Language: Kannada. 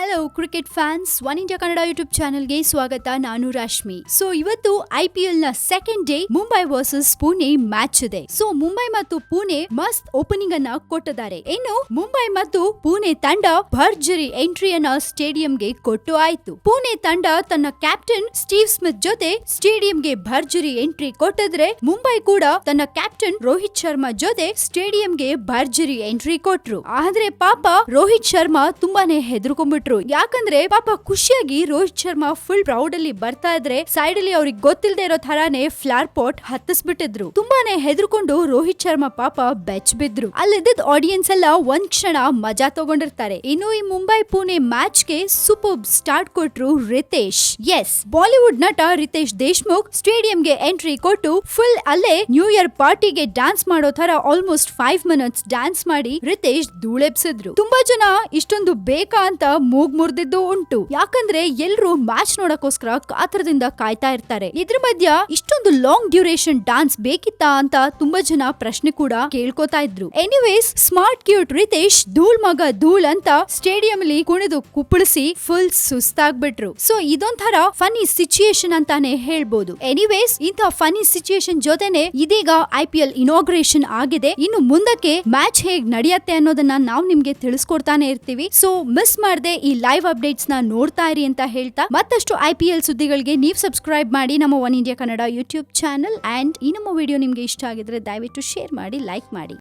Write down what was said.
Hello cricket fans, one India Kannada YouTube ಚಾನೆಲ್ಗೆ ಸ್ವಾಗತ. ನಾನು ರಾಶ್ಮಿ. ಸೊ ಇವತ್ತು IPL ನ second day Mumbai versus Pune match ಇದೆ. ಸೊ ಮುಂಬೈ ಮತ್ತು ಪುಣೆ ಮಸ್ತ್ ಓಪನಿಂಗ್ ಅನ್ನ ಕೊಟ್ಟಿದ್ದಾರೆ. ಇನ್ನು ಮುಂಬೈ ಮತ್ತು ಪುಣೆ ತಂಡ ಭರ್ಜರಿ ಎಂಟ್ರಿಯನ್ನ ಸ್ಟೇಡಿಯಂಗೆ ಕೊಟ್ಟು ಆಯ್ತು. ಪುಣೆ ತಂಡ ತನ್ನ ಕ್ಯಾಪ್ಟನ್ ಸ್ಟೀವ್ ಸ್ಮಿತ್ ಜೊತೆ ಸ್ಟೇಡಿಯಂಗೆ ಭರ್ಜರಿ ಎಂಟ್ರಿ ಕೊಟ್ಟಿದ್ರೆ, ಮುಂಬೈ ಕೂಡ ತನ್ನ ಕ್ಯಾಪ್ಟನ್ ರೋಹಿತ್ ಶರ್ಮಾ ಜೊತೆ ಸ್ಟೇಡಿಯಂಗೆ ಭರ್ಜರಿ ಎಂಟ್ರಿ ಕೊಟ್ರು. ಆದ್ರೆ ಪಾಪ ರೋಹಿತ್ ಶರ್ಮಾ ತುಂಬಾನೇ ಹೆದರ್ಕೊಂಡ್ಬಿಟ್ರು. ಯಾಕಂದ್ರೆ ಪಾಪ ಖುಷಿಯಾಗಿ ರೋಹಿತ್ ಶರ್ಮಾ ಫುಲ್ ಪ್ರೌಡ್ ಅಲ್ಲಿ ಬರ್ತಾ ಇದ್ರೆ ಸೈಡ್ ಅಲ್ಲಿ ಅವ್ರಿಗೆ ಗೊತ್ತಿಲ್ಲದೆ ಇರೋ ತರಾನೇ ಫ್ಲವರ್ ಪಾಟ್ ಹತ್ತಿಸ್ಬಿಟ್ಟಿದ್ರು. ತುಂಬಾನೇ ಹೆದರ್ಕೊಂಡು ರೋಹಿತ್ ಶರ್ಮಾ ಪಾಪ ಬೆಚ್ ಬಿದ್ರು. ಅಲ್ಲಿದ್ದ ಆಡಿಯನ್ಸ್ ಎಲ್ಲ ಒಂದ್ ಕ್ಷಣ ಮಜಾ ತಗೊಂಡಿರ್ತಾರೆ. ಇನ್ನು ಈ ಮುಂಬೈ ಪುಣೆ ಮ್ಯಾಚ್ ಗೆ ಸೂಪರ್ ಸ್ಟಾರ್ಟ್ ಕೊಟ್ರು ರಿತೇಶ್. ಎಸ್, ಬಾಲಿವುಡ್ ನಟ ರಿತೇಶ್ ದೇಶ್ಮುಖ್ ಸ್ಟೇಡಿಯಂಗೆ ಎಂಟ್ರಿ ಕೊಟ್ಟು ಫುಲ್ ಅಲ್ಲೇ ನ್ಯೂ ಇಯರ್ ಪಾರ್ಟಿಗೆ ಡ್ಯಾನ್ಸ್ ಮಾಡೋ ತರ ಆಲ್ಮೋಸ್ಟ್ 5 ಮಿನಿಟ್ಸ್ ಡ್ಯಾನ್ಸ್ ಮಾಡಿ ರಿತೇಶ್ ಧೂಳೆಬ್ಸಿದ್ರು. ತುಂಬಾ ಜನ ಇಷ್ಟೊಂದು ಬೇಕಾ ಅಂತ ಮೂಗ್ ಮುರಿದಿದ್ದು ಉಂಟು. ಯಾಕಂದ್ರೆ ಎಲ್ರು ಮ್ಯಾಚ್ ನೋಡಕ್ಕೋಸ್ಕರ ಕಾತರದಿಂದ ಕಾಯ್ತಾ ಇರ್ತಾರೆ. ಇದ್ರ ಮಧ್ಯ ಇಷ್ಟೊಂದು ಲಾಂಗ್ ಡ್ಯೂರೇಷನ್ ಡಾನ್ಸ್ ಬೇಕಿತ್ತಾ ಅಂತ ತುಂಬಾ ಜನ ಪ್ರಶ್ನೆ ಕೂಡ ಕೇಳ್ಕೊತಾ ಇದ್ರು. ಎನಿವೇಸ್, ಸ್ಮಾರ್ಟ್ ಕ್ಯೂಟ್ ರಿತೇಶ್ ಧೂಳ್ ಮಗ ಧೂಳ್ ಅಂತ ಸ್ಟೇಡಿಯಂ ಅಲ್ಲಿ ಕುಣಿದು ಕುಪ್ಪಳಿಸಿ ಫುಲ್ ಸುಸ್ತಾಗ್ಬಿಟ್ರು. ಸೊ ಇದೊಂಥರ ಫನಿ ಸಿಚುಯೇಷನ್ ಅಂತಾನೆ ಹೇಳ್ಬೋದು. ಎನಿವೇಸ್, ಇಂಥ ಫನಿ ಸಿಚುಯೇಷನ್ ಜೊತೆನೆ ಇದೀಗ IPL ಇನಾಗ್ರೇಷನ್ ಆಗಿದೆ. ಇನ್ನು ಮುಂದಕ್ಕೆ ಮ್ಯಾಚ್ ಹೇಗ್ ನಡೆಯುತ್ತೆ ಅನ್ನೋದನ್ನ ನಾವು ನಿಮ್ಗೆ ತಿಳಿಸ್ಕೊಡ್ತಾನೆ ಇರ್ತೀವಿ. ಸೊ ಮಿಸ್ ಮಾಡದೆ ಈ ಲೈವ್ ಅಪ್ಡೇಟ್ಸ್ ನ ನೋಡ್ತಾ ಇರಿ ಅಂತ ಹೇಳ್ತಾ, ಮತ್ತಷ್ಟು IPL ಸುದ್ದಿಗಳಿಗೆ ನೀವು ಸಬ್ಸ್ಕ್ರೈಬ್ ಮಾಡಿ ನಮ್ಮ one India Kannada YouTube channel. And ಈ ನಮ್ಮ ವಿಡಿಯೋ ನಿಮ್ಗೆ ಇಷ್ಟ ಆಗಿದ್ರೆ ದಯವಿಟ್ಟು ಶೇರ್ ಮಾಡಿ, ಲೈಕ್ ಮಾಡಿ.